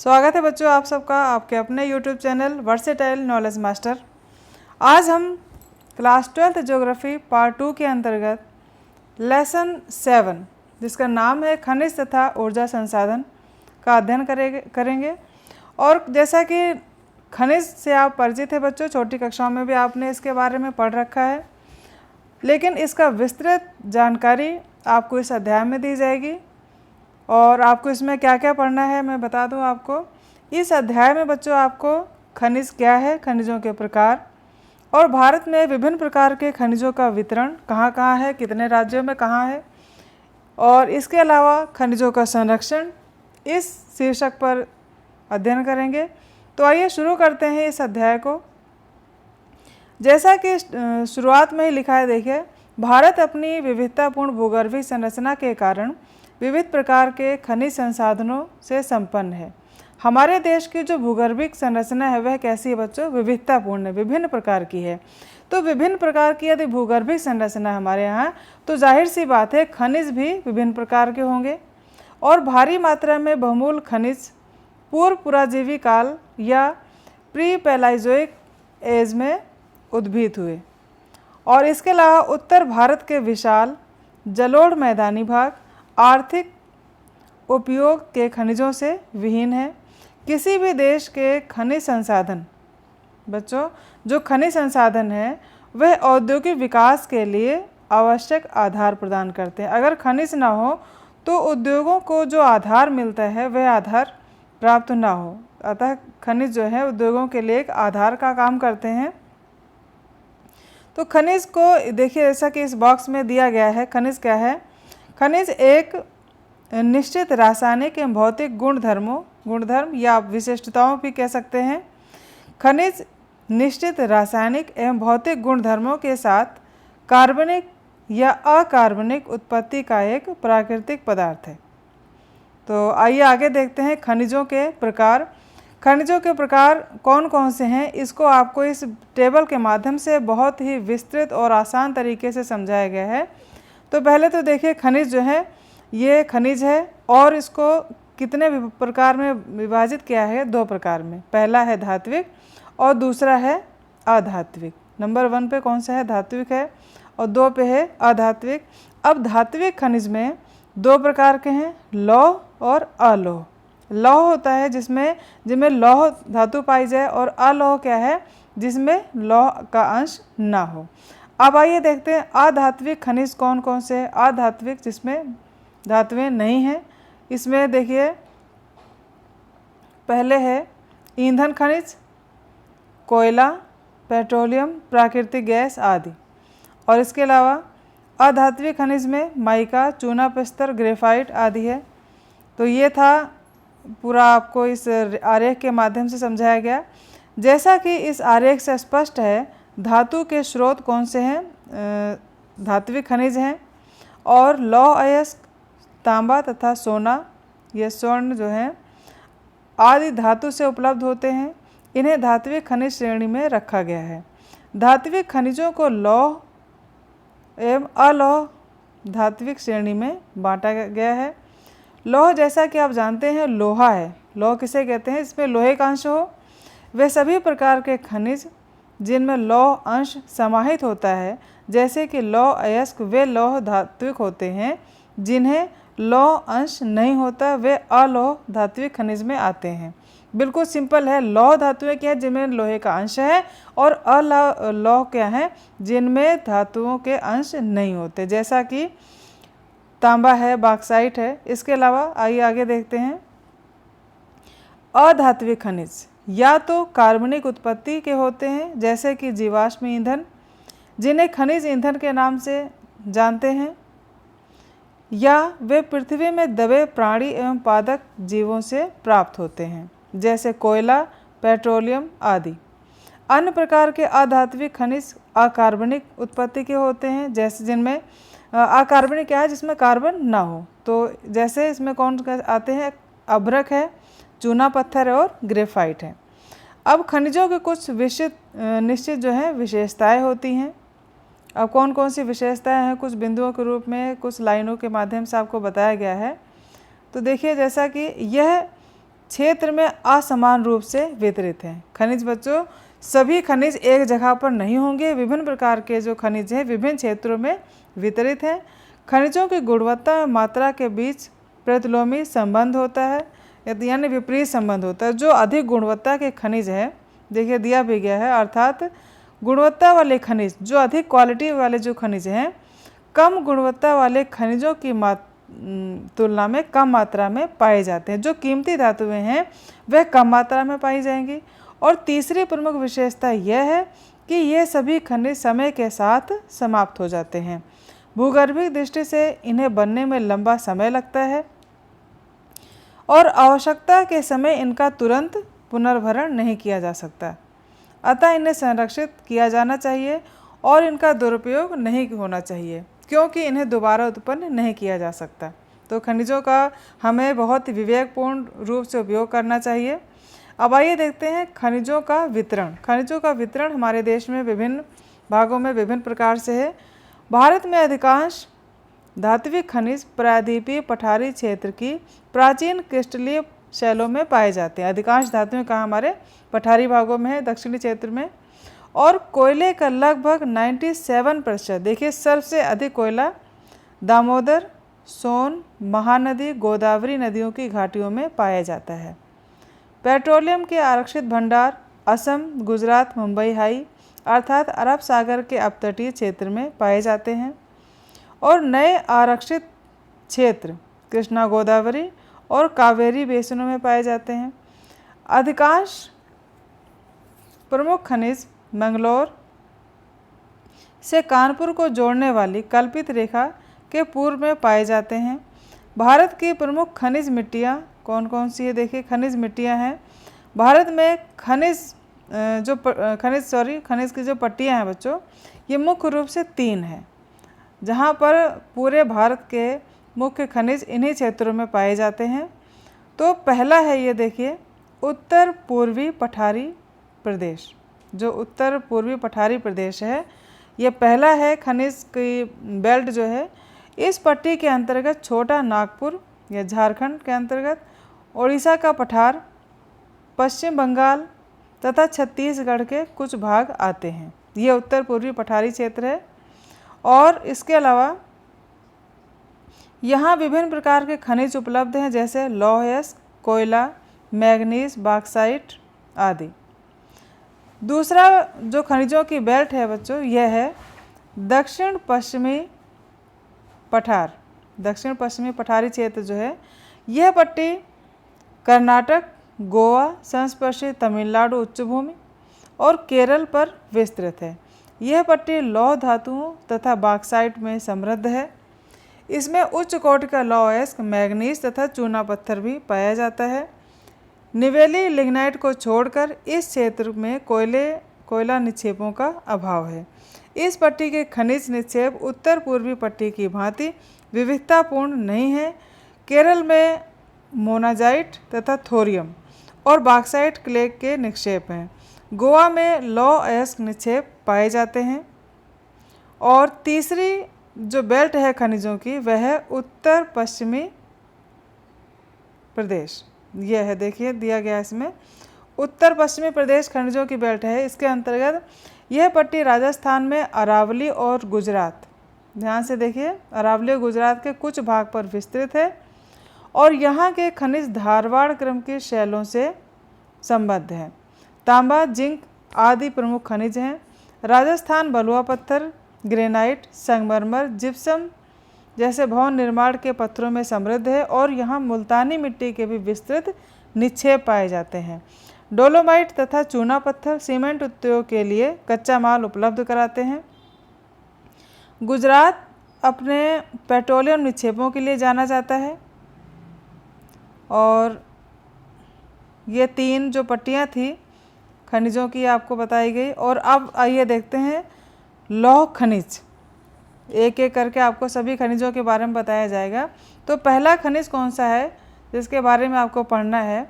स्वागत है बच्चों आप सबका आपके अपने YouTube channel versatile knowledge master. आज हम क्लास 12th ज्योग्राफी पार्ट 2 के अंतर्गत लेसन 7 जिसका नाम है खनिज तथा ऊर्जा संसाधन का अध्ययन करेंगे। और जैसा कि खनिज से आप परिचित हैं बच्चों, छोटी कक्षाओं में भी आपने इसके बारे में पढ़ रखा है, लेकिन इसका विस्तृत जानकारी आपको इस अध्याय में दी जाएगी। और आपको इसमें क्या क्या पढ़ना है मैं बता दूं आपको। इस अध्याय में बच्चों आपको खनिज क्या है, खनिजों के प्रकार और भारत में विभिन्न प्रकार के खनिजों का वितरण कहाँ कहाँ है, कितने राज्यों में कहाँ है, और इसके अलावा खनिजों का संरक्षण इस शीर्षक पर अध्ययन करेंगे। तो आइए शुरू करते हैं इस अध्याय को। जैसा कि शुरुआत में ही लिखा है, देखिए, भारत अपनी विविधतापूर्ण भूगर्भीय संरचना के कारण विविध प्रकार के खनिज संसाधनों से संपन्न है। हमारे देश की जो भूगर्भिक संरचना है वह कैसी है बच्चों? विविधतापूर्ण है, विभिन्न प्रकार की है। तो विभिन्न प्रकार की यदि भूगर्भिक संरचना है हमारे यहाँ, तो जाहिर सी बात है खनिज भी विभिन्न प्रकार के होंगे। और भारी मात्रा में बहुमूल खनिज पूर्व पुराजीवी काल या प्री पैलाइजोइक एज में उद्भूत हुए। और इसके अलावा उत्तर भारत के विशाल जलोढ़ मैदानी भाग आर्थिक उपयोग के खनिजों से विहीन है। किसी भी देश के खनिज संसाधन बच्चों, जो खनिज संसाधन है वह औद्योगिक विकास के लिए आवश्यक आधार प्रदान करते हैं। अगर खनिज ना हो तो उद्योगों को जो आधार मिलता है वह आधार प्राप्त ना हो। अतः खनिज जो है उद्योगों के लिए एक आधार का काम करते हैं। तो खनिज को देखिए, जैसा कि इस बॉक्स में दिया गया है, खनिज क्या है? खनिज एक निश्चित रासायनिक एवं भौतिक गुणधर्म या विशिष्टताओं भी कह सकते हैं। खनिज निश्चित रासायनिक एवं भौतिक गुणधर्मों के साथ कार्बनिक या अकार्बनिक उत्पत्ति का एक प्राकृतिक पदार्थ है। तो आइए आगे देखते हैं खनिजों के प्रकार। खनिजों के प्रकार कौन कौन से हैं, इसको आपको इस टेबल के माध्यम से बहुत ही विस्तृत और आसान तरीके से समझाया गया है। तो पहले तो देखिए, खनिज जो है ये खनिज है और इसको कितने प्रकार में विभाजित किया है? 2 प्रकार में। पहला है धात्विक और दूसरा है अधात्विक। नंबर 1 पे कौन सा है? धात्विक है और 2 पे है अधात्विक। अब धात्विक खनिज में 2 प्रकार के हैं, लौह और अलौह। लौह होता है जिसमें लौह धातु पाई जाए, और अलौह क्या है? जिसमें लौह का अंश ना हो। अब आइए देखते हैं अधात्विक खनिज कौन कौन से हैं। अधात्विक जिसमें धातुएं नहीं हैं, इसमें देखिए पहले है ईंधन खनिज, कोयला, पेट्रोलियम, प्राकृतिक गैस आदि। और इसके अलावा अधात्विक खनिज में माइका, चूना पत्थर, ग्रेफाइट आदि है। तो ये था पूरा आपको इस आरेख के माध्यम से समझाया गया। जैसा कि इस आरेख से स्पष्ट है, धातु के स्रोत कौन से हैं? धात्विक खनिज हैं। और लौह अयस्क, तांबा तथा सोना, ये स्वर्ण जो है आदि धातु से उपलब्ध होते हैं। इन्हें धात्विक खनिज श्रेणी में रखा गया है। धात्विक खनिजों को लौह एवं अलौह धात्विक श्रेणी में बांटा गया है। लौह जैसा कि आप जानते हैं लोहा है। लौह किसे कहते हैं? इसमें लोहे का अंश हो। वे सभी प्रकार के खनिज जिनमें लौह अंश समाहित होता है, जैसे कि लौह अयस्क, वे लौह धात्विक होते हैं। जिन्हें लौह अंश नहीं होता वे अलौह धात्विक खनिज में आते हैं। बिल्कुल सिंपल है। लौह धातुएं क्या है? जिनमें लोहे का अंश है, और अलौह क्या है? जिनमें धातुओं के अंश नहीं होते, जैसा कि तांबा है, बॉक्साइट है। इसके अलावा आइए आगे देखते हैं। अधात्विक खनिज या तो कार्बनिक उत्पत्ति के होते हैं, जैसे कि जीवाश्म ईंधन, जिन्हें खनिज ईंधन के नाम से जानते हैं, या वे पृथ्वी में दबे प्राणी एवं पादप जीवों से प्राप्त होते हैं, जैसे कोयला, पेट्रोलियम आदि। अन्य प्रकार के अधात्विक खनिज अकार्बनिक उत्पत्ति के होते हैं, जैसे जिनमें अकार्बनिक क्या है? जिसमें कार्बन ना हो। तो जैसे इसमें कौन आते हैं? अभ्रक है, चूना पत्थर है और ग्रेफाइट है। अब खनिजों के कुछ निश्चित जो है विशेषताएं होती हैं। अब कौन कौन सी विशेषताएं हैं, कुछ बिंदुओं के रूप में, कुछ लाइनों के माध्यम से आपको बताया गया है। तो देखिए, जैसा कि यह क्षेत्र में असमान रूप से वितरित हैं। खनिज बच्चों, सभी खनिज एक जगह पर नहीं होंगे, विभिन्न प्रकार के जो खनिज हैं विभिन्न क्षेत्रों में वितरित हैं। खनिजों की गुणवत्ता और मात्रा के बीच प्रतिलोमी संबंध होता है, यानी विपरीत संबंध होता है। जो अधिक गुणवत्ता के खनिज है, देखिए दिया भी गया है, अर्थात गुणवत्ता वाले खनिज, जो अधिक क्वालिटी वाले जो खनिज हैं, कम गुणवत्ता वाले खनिजों की तुलना में कम मात्रा में पाए जाते हैं। जो कीमती धातुएं हैं वह कम मात्रा में पाई जाएंगी। और तीसरी प्रमुख विशेषता यह है कि ये सभी खनिज समय के साथ समाप्त हो जाते हैं। भूगर्भिक दृष्टि से इन्हें बनने में लंबा समय लगता है और आवश्यकता के समय इनका तुरंत पुनर्भरण नहीं किया जा सकता। अतः इन्हें संरक्षित किया जाना चाहिए और इनका दुरुपयोग नहीं होना चाहिए, क्योंकि इन्हें दोबारा उत्पन्न नहीं किया जा सकता। तो खनिजों का हमें बहुत विवेकपूर्ण रूप से उपयोग करना चाहिए। अब आइए देखते हैं खनिजों का वितरण। खनिजों का वितरण हमारे देश में विभिन्न भागों में विभिन्न प्रकार से है। भारत में अधिकांश धात्विक खनिज प्रायद्वीपीय पठारी क्षेत्र की प्राचीन क्रिस्टलीय शैलों में पाए जाते हैं। अधिकांश धातुएं कहाँ हमारे पठारी भागों में है, दक्षिणी क्षेत्र में। और कोयले का लगभग 97%, देखिए सबसे अधिक कोयला दामोदर, सोन, महानदी, गोदावरी नदियों की घाटियों में पाया जाता है। पेट्रोलियम के आरक्षित भंडार असम, गुजरात, मुंबई हाई अर्थात अरब सागर के अपतटीय क्षेत्र में पाए जाते हैं। और नए आरक्षित क्षेत्र कृष्णा, गोदावरी और कावेरी बेसिनों में पाए जाते हैं। अधिकांश प्रमुख खनिज मंगलोर से कानपुर को जोड़ने वाली कल्पित रेखा के पूर्व में पाए जाते हैं। भारत की प्रमुख खनिज मिट्टियाँ कौन कौन सी है? देखिए खनिज मिट्टियाँ हैं भारत में। खनिज की जो पट्टियाँ हैं बच्चों, ये मुख्य रूप से 3 हैं, जहाँ पर पूरे भारत के मुख्य खनिज इन्हीं क्षेत्रों में पाए जाते हैं। तो पहला है ये देखिए उत्तर पूर्वी पठारी प्रदेश। जो उत्तर पूर्वी पठारी प्रदेश है, ये पहला है खनिज की बेल्ट जो है। इस पट्टी के अंतर्गत छोटा नागपुर या झारखंड के अंतर्गत उड़ीसा का पठार, पश्चिम बंगाल तथा छत्तीसगढ़ के कुछ भाग आते हैं। ये उत्तर पूर्वी पठारी क्षेत्र है। और इसके अलावा यहाँ विभिन्न प्रकार के खनिज उपलब्ध हैं, जैसे लौह अयस्क, कोयला, मैग्नीज, बॉक्साइट आदि। दूसरा जो खनिजों की बेल्ट है बच्चों, यह है दक्षिण पश्चिमी पठार। दक्षिण पश्चिमी पठारी क्षेत्र जो है, यह पट्टी कर्नाटक, गोवा, संस्पर्शी तमिलनाडु उच्चभूमि और केरल पर विस्तृत है। यह पट्टी लौह धातुओं तथा बॉक्साइट में समृद्ध है। इसमें उच्च कोटि का लौह अयस्क, मैग्नीज तथा चूना पत्थर भी पाया जाता है। निवेली लिग्नाइट को छोड़कर इस क्षेत्र में कोयला निक्षेपों का अभाव है। इस पट्टी के खनिज निक्षेप उत्तर पूर्वी पट्टी की भांति विविधतापूर्ण नहीं है। केरल में मोनाजाइट तथा थोरियम और बॉक्साइट क्ले के निक्षेप हैं। गोवा में लौह अयस्क निक्षेप पाए जाते हैं। और तीसरी जो बेल्ट है खनिजों की, वह है उत्तर पश्चिमी प्रदेश। यह है देखिए दिया गया इसमें, उत्तर पश्चिमी प्रदेश खनिजों की बेल्ट है। इसके अंतर्गत यह पट्टी राजस्थान में अरावली और गुजरात, ध्यान से देखिए, अरावली और गुजरात के कुछ भाग पर विस्तृत है। और यहाँ के खनिज धारवाड़ क्रम के शैलों से संबद्ध हैं। तांबा, जिंक आदि प्रमुख खनिज हैं। राजस्थान बलुआ पत्थर, ग्रेनाइट, संगमरमर, जिप्सम जैसे भवन निर्माण के पत्थरों में समृद्ध है। और यहाँ मुल्तानी मिट्टी के भी विस्तृत निक्षेप पाए जाते हैं। डोलोमाइट तथा चूना पत्थर सीमेंट उद्योग के लिए कच्चा माल उपलब्ध कराते हैं। गुजरात अपने पेट्रोलियम निक्षेपों के लिए जाना जाता है। और ये 3 जो पट्टियाँ थी खनिजों की आपको बताई गई। और अब आइए देखते हैं लौह खनिज। एक एक करके आपको सभी खनिजों के बारे में बताया जाएगा। तो पहला खनिज कौन सा है जिसके बारे में आपको पढ़ना है,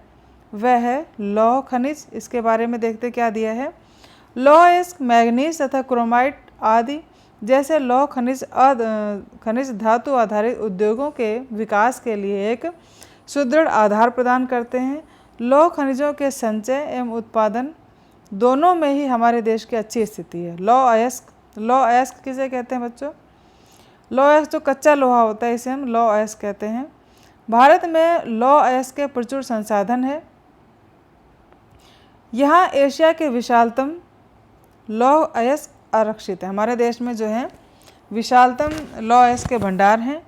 वह है लौह खनिज। इसके बारे में देखते क्या दिया है। लौह अयस्क, मैग्नीज तथा क्रोमाइट आदि जैसे लौह खनिज धातु आधारित उद्योगों के विकास के लिए एक सुदृढ़ आधार प्रदान करते हैं। लौह खनिजों के संचय एवं उत्पादन दोनों में ही हमारे देश की अच्छी स्थिति है। लौह अयस्क किसे कहते हैं बच्चों? लौह अयस्क जो कच्चा लोहा होता है इसे हम लौह अयस्क कहते हैं। भारत में लौह अयस्क के प्रचुर संसाधन है। यहाँ एशिया के विशालतम लौह अयस्क आरक्षित है। हमारे देश में जो है विशालतम लौह अयस्क के भंडार हैं।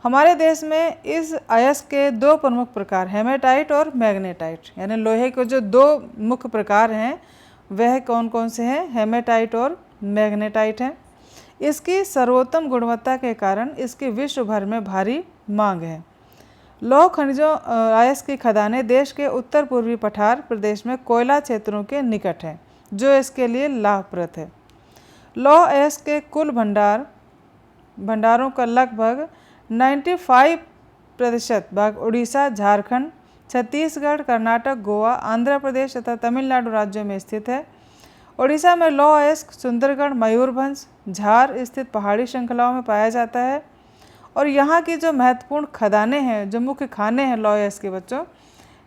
हमारे देश में इस अयस्क के दो प्रमुख प्रकार हेमेटाइट और मैग्नेटाइट, यानी लोहे के जो दो मुख्य प्रकार हैं वह कौन कौन से हैं? हेमेटाइट और मैग्नेटाइट हैं। इसकी सर्वोत्तम गुणवत्ता के कारण इसकी विश्व भर में भारी मांग है। लौह खनिजों अयस्क की खदानें देश के उत्तर पूर्वी पठार प्रदेश में कोयला क्षेत्रों के निकट है, जो इसके लिए लाभप्रद है। लौह अयस्क के कुल भंडारों का लगभग 95% भाग उड़ीसा, झारखंड, छत्तीसगढ़, कर्नाटक, गोवा, आंध्र प्रदेश तथा तमिलनाडु राज्यों में स्थित है। उड़ीसा में लौह अयस्क सुंदरगढ़, मयूरभंज, झार स्थित पहाड़ी श्रृंखलाओं में पाया जाता है। और यहाँ की जो महत्वपूर्ण खदानें हैं, जो मुख्य खाने हैं लौह अयस्क के बच्चों,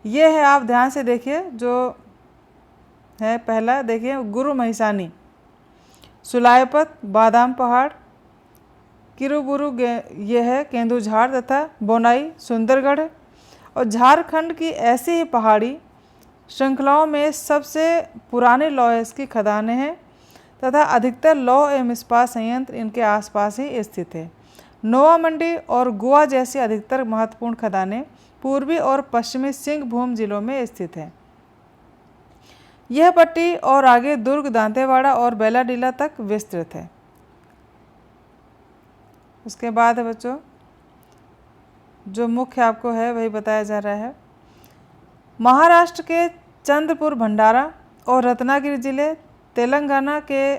ये है, आप ध्यान से देखिए, जो है पहला देखिए गुरु महिसानी, सुलायपत, बादाम पहाड़, किरुबुरु, ये है केंदुझाड़ तथा बोनाई सुंदरगढ़। और झारखंड की ऐसी ही पहाड़ी श्रृंखलाओं में सबसे पुराने लौह अयस्क की खदानें हैं तथा अधिकतर लौह एवं इस्पात संयंत्र इनके आसपास ही स्थित है। नोवा मंडी और गोवा जैसी अधिकतर महत्वपूर्ण खदानें पूर्वी और पश्चिमी सिंहभूम जिलों में स्थित है। यह पट्टी और आगे दुर्ग, दांतेवाड़ा और बेलाडीला तक विस्तृत है। उसके बाद है बच्चों, जो मुख्य आपको है वही बताया जा रहा है। महाराष्ट्र के चंद्रपुर, भंडारा और रत्नागिरी जिले, तेलंगाना के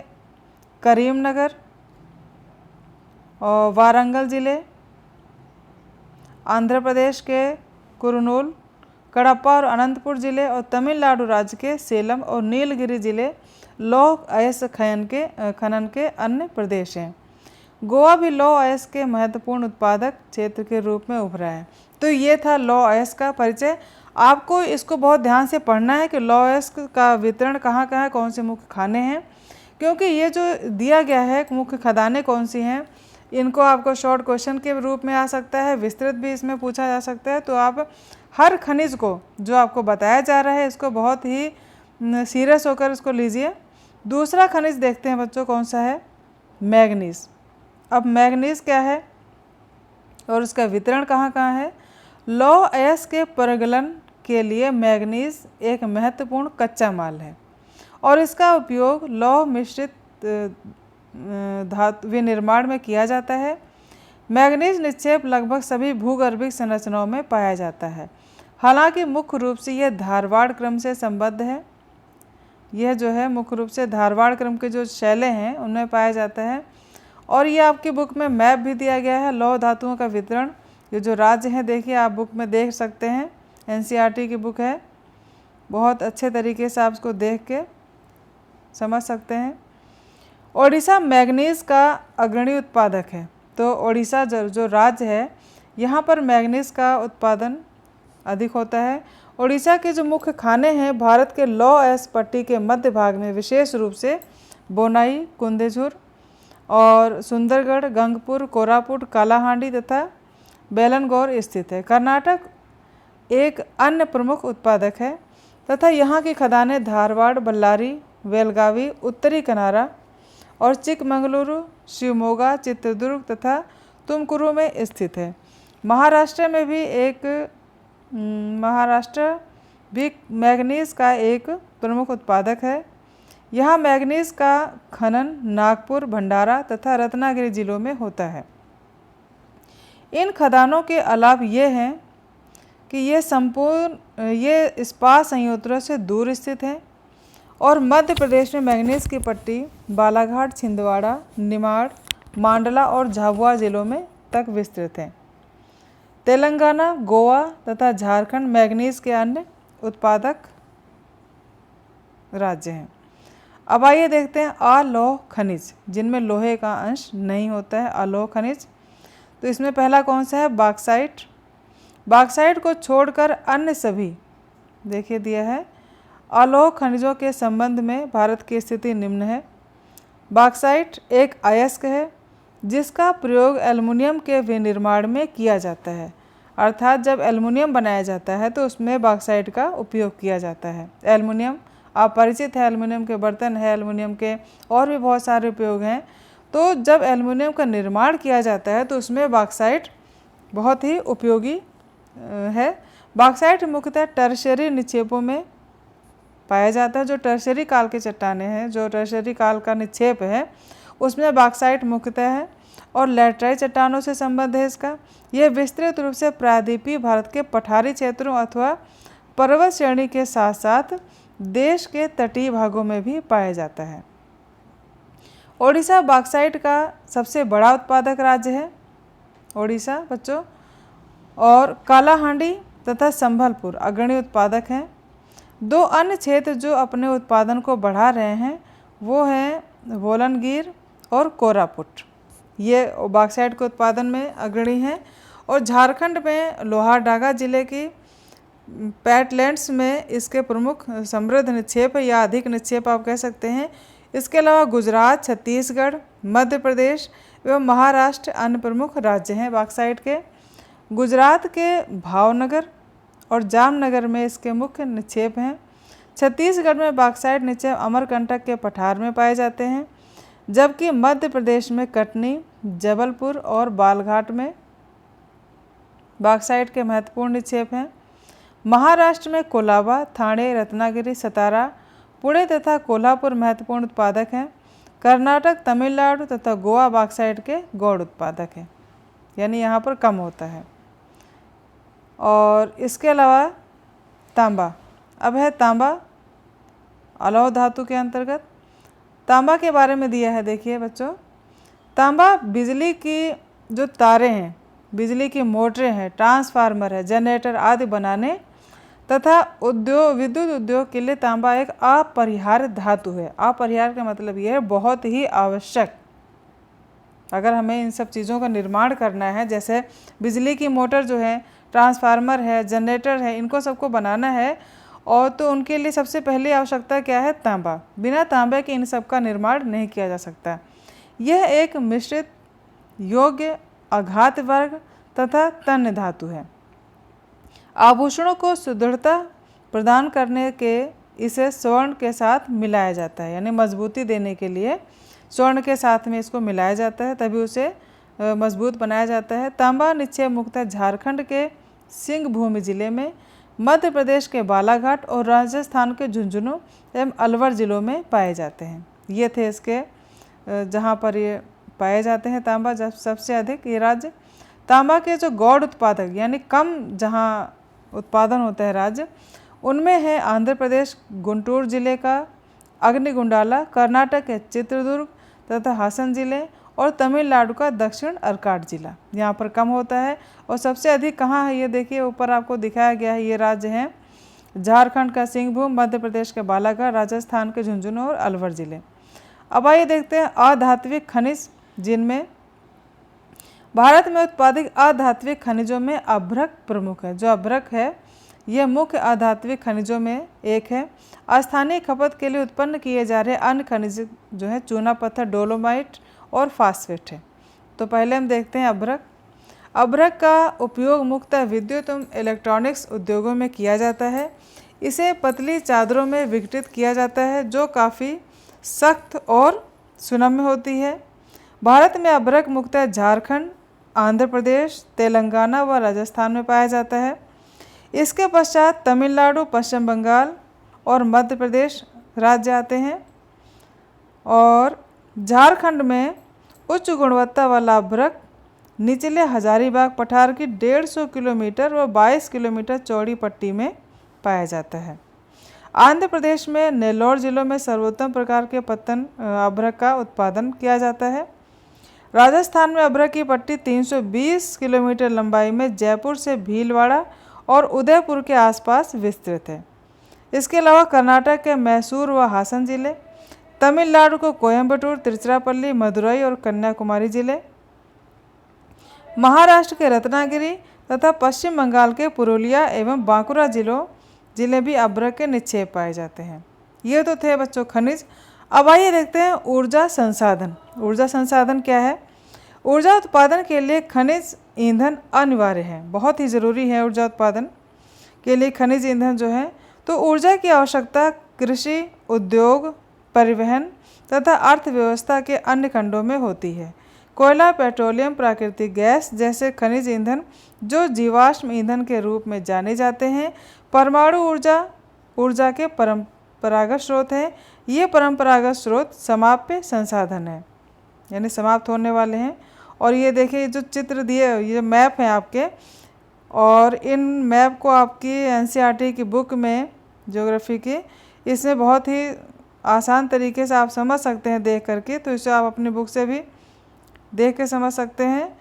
करीमनगर और वारंगल जिले, आंध्र प्रदेश के कुरुनूल, कड़प्पा और अनंतपुर जिले और तमिलनाडु राज्य के सेलम और नीलगिरी जिले लौह अयस्क खनन के अन्य प्रदेश हैं। गोवा भी लौह अयस्क के महत्वपूर्ण उत्पादक क्षेत्र के रूप में उभरा है। तो ये था लौह अयस्क का परिचय। आपको इसको बहुत ध्यान से पढ़ना है कि लौह अयस्क का वितरण कहाँ कहाँ है, कौन से मुख्य खाने हैं, क्योंकि ये जो दिया गया है मुख्य खदानें कौन सी हैं, इनको आपको शॉर्ट क्वेश्चन के रूप में आ सकता है, विस्तृत भी इसमें पूछा जा सकता है। तो आप हर खनिज को जो आपको बताया जा रहा है इसको बहुत ही सीरियस होकर इसको लीजिए। दूसरा खनिज देखते हैं बच्चों, कौन सा है? मैग्नीज। अब मैग्नीज क्या है और उसका वितरण कहाँ कहाँ है? लौह अयस्क के परगलन के लिए मैग्नीज एक महत्वपूर्ण कच्चा माल है और इसका उपयोग लौह मिश्रित धातु विनिर्माण में किया जाता है। मैग्नीज निक्षेप लगभग सभी भूगर्भिक संरचनाओं में पाया जाता है। हालांकि मुख्य रूप से यह धारवाड़ क्रम से संबद्ध है। यह जो है मुख्य रूप से धारवाड़ क्रम के जो शैलें हैं उनमें पाया जाता है। और ये आपकी बुक में मैप भी दिया गया है लौह धातुओं का वितरण। ये जो राज्य हैं देखिए आप बुक में देख सकते हैं, एनसीईआरटी की बुक है, बहुत अच्छे तरीके से आप इसको देख के समझ सकते हैं। ओडिशा मैग्नीज का अग्रणी उत्पादक है। तो ओडिशा जो राज्य है यहाँ पर मैग्नीज का उत्पादन अधिक होता है। ओडिशा के जो मुख्य खाने हैं भारत के लौह अयस्क पट्टी के मध्य भाग में विशेष रूप से बोनाई, कुंदेझुर और सुंदरगढ़, गंगपुर, कोरापुट, कालाहांडी तथा बेलनगौर स्थित है। कर्नाटक एक अन्य प्रमुख उत्पादक है तथा यहाँ की खदानें धारवाड़, बल्लारी, बेलगावी, उत्तरी कनारा और चिकमंगलुरु, शिवमोगा, चित्रदुर्ग तथा तुमकुरु में स्थित है। महाराष्ट्र भी मैग्नीज का एक प्रमुख उत्पादक है। यहाँ मैग्नीज का खनन नागपुर, भंडारा तथा रत्नागिरी जिलों में होता है। इन खदानों के अलावा ये हैं कि ये इस्पात संयंत्रों से दूर स्थित हैं और मध्य प्रदेश में मैग्नीज की पट्टी बालाघाट, छिंदवाड़ा, निमाड़, मांडला और झाबुआ जिलों में तक विस्तृत है। तेलंगाना, गोवा तथा झारखंड मैग्नीज के अन्य उत्पादक राज्य हैं। अब आइए देखते हैं अलोह खनिज, जिनमें लोहे का अंश नहीं होता है। अलोह खनिज, तो इसमें पहला कौन सा है? बॉक्साइट। बॉक्साइट को छोड़कर अन्य सभी देखिए दिया है, अलोह खनिजों के संबंध में भारत की स्थिति निम्न है। बॉक्साइट एक अयस्क है जिसका प्रयोग एल्युमिनियम के विनिर्माण में किया जाता है, अर्थात जब एल्युमिनियम बनाया जाता है तो उसमें बॉक्साइट का उपयोग किया जाता है। एल्युमिनियम आप परिचित है, एल्युमिनियम के बर्तन है, एल्युमिनियम के और भी बहुत सारे उपयोग हैं। तो जब एल्युमिनियम का निर्माण किया जाता है तो उसमें बॉक्साइट बहुत ही उपयोगी है। बॉक्साइट मुख्यतः टर्शियरी निक्षेपों में पाया जाता है। जो टर्शियरी काल के चट्टानें हैं, जो टर्शियरी काल का निक्षेप है, उसमें बॉक्साइट मुख्यतः है और लैटराइट चट्टानों से संबंध है इसका। यह विस्तृत रूप से प्रायद्वीपीय भारत के पठारी क्षेत्रों अथवा पर्वत श्रेणी के साथ साथ देश के तटीय भागों में भी पाया जाता है। ओडिशा बॉक्साइट का सबसे बड़ा उत्पादक राज्य है, ओडिशा बच्चों, और कालाहांडी तथा संबलपुर अग्रणी उत्पादक हैं। दो अन्य क्षेत्र जो अपने उत्पादन को बढ़ा रहे हैं वो हैं बोलनगिर और कोरापुट, ये बॉक्साइट के उत्पादन में अग्रणी हैं। और झारखंड में लोहारडागा जिले की पैटलैंड्स में इसके प्रमुख समृद्ध निक्षेप या अधिक निक्षेप आप कह सकते हैं। इसके अलावा गुजरात, छत्तीसगढ़, मध्य प्रदेश एवं महाराष्ट्र अन्य प्रमुख राज्य हैं बॉक्साइट के। गुजरात के भावनगर और जामनगर में इसके मुख्य निक्षेप हैं। छत्तीसगढ़ में बॉक्साइट निक्षेप अमरकंटक के पठार में पाए जाते हैं, जबकि मध्य प्रदेश में कटनी, जबलपुर और बालघाट में बॉक्साइट के महत्वपूर्ण निक्षेप हैं। महाराष्ट्र में कोलाबा, थाने, रत्नागिरी, सतारा, पुणे तथा कोल्हापुर महत्वपूर्ण उत्पादक हैं। कर्नाटक, तमिलनाडु तथा गोवा बॉक्साइट के गौड़ उत्पादक हैं, यानी यहाँ पर कम होता है। और इसके अलावा तांबा, अब है तांबा अलौह धातु के अंतर्गत। तांबा के बारे में दिया है, देखिए बच्चों, तांबा बिजली की जो तारें हैं, बिजली की मोटरें हैं, ट्रांसफार्मर है, जनरेटर आदि बनाने तथा विद्युत उद्योग के लिए तांबा एक अपरिहार्य धातु है। अपरिहार्य का मतलब यह है बहुत ही आवश्यक। अगर हमें इन सब चीज़ों का निर्माण करना है, जैसे बिजली की मोटर जो है, ट्रांसफार्मर है, जनरेटर है, इनको सबको बनाना है, और तो उनके लिए सबसे पहली आवश्यकता क्या है? तांबा। बिना तांबे के इन सब का निर्माण नहीं किया जा सकता। यह एक मिश्रित योग्य अघात वर्ग तथा तन्य धातु है। आभूषणों को सुदृढ़ता प्रदान करने के इसे स्वर्ण के साथ मिलाया जाता है, यानी मजबूती देने के लिए स्वर्ण के साथ में इसको मिलाया जाता है, तभी उसे मजबूत बनाया जाता है। तांबा निक्षेप मुख्यतः झारखंड के सिंहभूम जिले में, मध्य प्रदेश के बालाघाट और राजस्थान के झुंझुनू एवं अलवर जिलों में पाए जाते हैं। ये थे इसके जहाँ पर ये पाए जाते हैं तांबा जब सबसे अधिक ये राज्य। तांबा के जो गौड़ उत्पादक यानी कम जहाँ उत्पादन होता है राज्य, उनमें है आंध्र प्रदेश गुंटूर जिले का अग्निगुंडाला, कर्नाटक के चित्रदुर्ग तथा हासन जिले, और तमिलनाडु का दक्षिण अर्काट जिला, यहाँ पर कम होता है। और सबसे अधिक कहाँ है ये देखिए, ऊपर आपको दिखाया गया है, ये राज्य हैं झारखंड का सिंहभूम, मध्य प्रदेश के बालाघाट, राजस्थान के झुंझुनू और अलवर जिले। अब आइए देखते हैं अधात्विक खनिज, जिनमें भारत में उत्पादित अधात्विक खनिजों में अभ्रक प्रमुख है। जो अभ्रक है यह मुख्य अधात्विक खनिजों में एक है। स्थानीय खपत के लिए उत्पन्न किए जा रहे अन्य खनिज जो है चूना पत्थर, डोलोमाइट और फास्फेट है। तो पहले हम देखते हैं अभ्रक। अभ्रक का उपयोग मुख्यतः विद्युत एवं इलेक्ट्रॉनिक्स उद्योगों में किया जाता है। इसे पतली चादरों में विघटित किया जाता है जो काफ़ी सख्त और सुनम्य होती है। भारत में अभ्रक मुख्यतः झारखंड, आंध्र प्रदेश, तेलंगाना व राजस्थान में पाया जाता है। इसके पश्चात तमिलनाडु, पश्चिम बंगाल और मध्य प्रदेश राज्य आते हैं। और झारखंड में उच्च गुणवत्ता वाला अभ्रक निचले हजारीबाग पठार की 150 किलोमीटर व 22 किलोमीटर चौड़ी पट्टी में पाया जाता है। आंध्र प्रदेश में नेल्लोर जिलों में सर्वोत्तम प्रकार के पत्तन अभ्रक का उत्पादन किया जाता है। राजस्थान में अभ्रक की पट्टी 320 किलोमीटर लंबाई में जयपुर से भीलवाड़ा और उदयपुर के आसपास विस्तृत है। इसके अलावा कर्नाटक के मैसूर व हासन जिले, तमिलनाडु को कोयम्बटूर, तिरुचिरापल्ली, मदुरई और कन्याकुमारी जिले, महाराष्ट्र के रत्नागिरी तथा पश्चिम बंगाल के पुरुलिया एवं बांकुरा जिलों जिन्हें भी अभ्रक के निक्षेप पाए जाते हैं। ये तो थे बच्चों खनिज। अब आइए देखते हैं ऊर्जा संसाधन। ऊर्जा संसाधन क्या है? ऊर्जा उत्पादन के लिए खनिज ईंधन अनिवार्य है, बहुत ही ज़रूरी है ऊर्जा उत्पादन के लिए खनिज ईंधन जो है। तो ऊर्जा की आवश्यकता कृषि, उद्योग, परिवहन तथा अर्थव्यवस्था के अन्य खंडों में होती है। कोयला, पेट्रोलियम, प्राकृतिक गैस जैसे खनिज ईंधन जो जीवाश्म ईंधन के रूप में जाने जाते हैं। परमाणु ऊर्जा के परंपरागत स्रोत हैं। ये परंपरागत स्रोत समाप्य संसाधन है, यानी समाप्त होने वाले हैं। और ये देखिए जो चित्र दिए, ये मैप हैं आपके, और इन मैप को आपकी एनसीईआरटी की बुक में ज्योग्राफी की, इसमें बहुत ही आसान तरीके से आप समझ सकते हैं देख करके। तो इसे आप अपनी बुक से भी देख के समझ सकते हैं।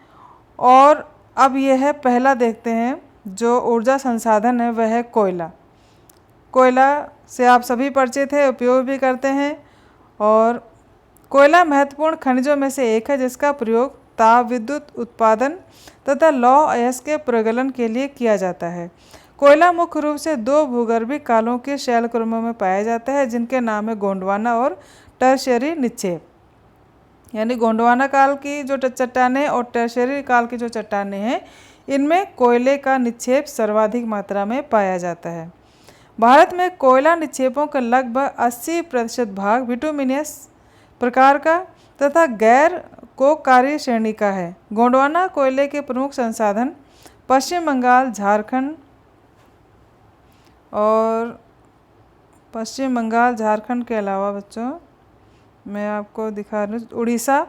और अब यह है पहला, देखते हैं जो ऊर्जा संसाधन है वह है कोयला। कोयला से आप सभी परिचित हैं, उपयोग भी करते हैं। और कोयला महत्वपूर्ण खनिजों में से एक है जिसका प्रयोग ताप विद्युत उत्पादन तथा लौह अयस्क के प्रगलन के लिए किया जाता है। कोयला मुख्य रूप से दो भूगर्भीय कालों के शैलक्रमों में पाया जाता है जिनके नाम है गोंडवाना और टर्शियरी निक्षेप। यानी गोंडवाना काल की जो चट्टानें और टर्शियरी काल की जो चट्टानें हैं, इनमें कोयले का निक्षेप सर्वाधिक मात्रा में पाया जाता है। भारत में कोयला निक्षेपों का लगभग 80% भाग बिटुमिनस प्रकार का तथा गैर कोककार्य श्रेणी का है। गोंडवाना कोयले के प्रमुख संसाधन पश्चिम बंगाल, झारखंड के अलावा बच्चों मैं आपको दिखा रही हूँ उड़ीसा,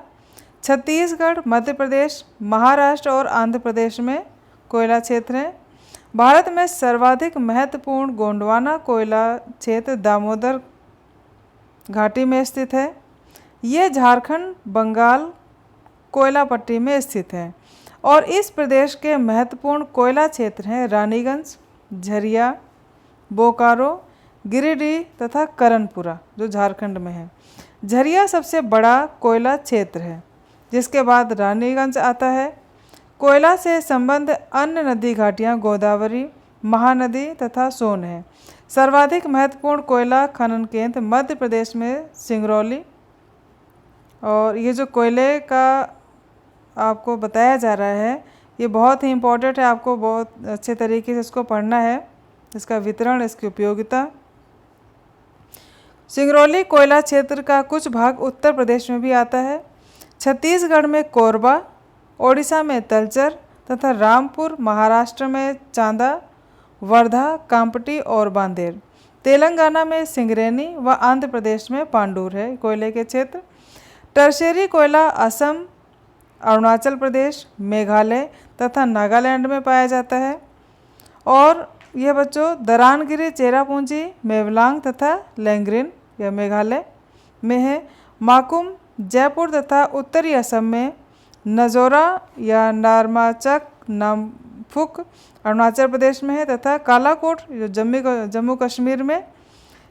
छत्तीसगढ़, मध्य प्रदेश, महाराष्ट्र और आंध्र प्रदेश में कोयला क्षेत्र हैं। भारत में सर्वाधिक महत्वपूर्ण गोंडवाना कोयला क्षेत्र दामोदर घाटी में स्थित है। ये झारखंड बंगाल कोयला पट्टी में स्थित है। और इस प्रदेश के महत्वपूर्ण कोयला क्षेत्र हैं रानीगंज, झरिया, बोकारो, गिरिडीह तथा करणपुरा जो झारखंड में है। झरिया सबसे बड़ा कोयला क्षेत्र है, जिसके बाद रानीगंज आता है। कोयला से संबंध अन्य नदी घाटियाँ गोदावरी, महानदी तथा सोन है। सर्वाधिक महत्वपूर्ण कोयला खनन केंद्र मध्य प्रदेश में सिंगरौली। और ये जो कोयले का आपको बताया जा रहा है ये बहुत ही इम्पोर्टेंट है, आपको बहुत अच्छे तरीके से इसको पढ़ना है, इसका वितरण, इसकी उपयोगिता। सिंगरौली कोयला क्षेत्र का कुछ भाग उत्तर प्रदेश में भी आता है। छत्तीसगढ़ में कोरबा, ओडिशा में तलचर तथा रामपुर, महाराष्ट्र में चांदा, वर्धा, कांपटी और बांदेर, तेलंगाना में सिंगरेनी व आंध्र प्रदेश में पांडुर है कोयले के क्षेत्र। टर्शियरी कोयला असम, अरुणाचल प्रदेश, मेघालय तथा नागालैंड में पाया जाता है। और यह बच्चों दरानगिरी, चेरापूंजी, मेवलांग तथा लैंगरिन या मेघालय में है। माकुम, जयपुर तथा उत्तरी असम में, नजोरा या नारमाचक, नामफुक अरुणाचल प्रदेश में है तथा कालाकोट जो जम्मू कश्मीर में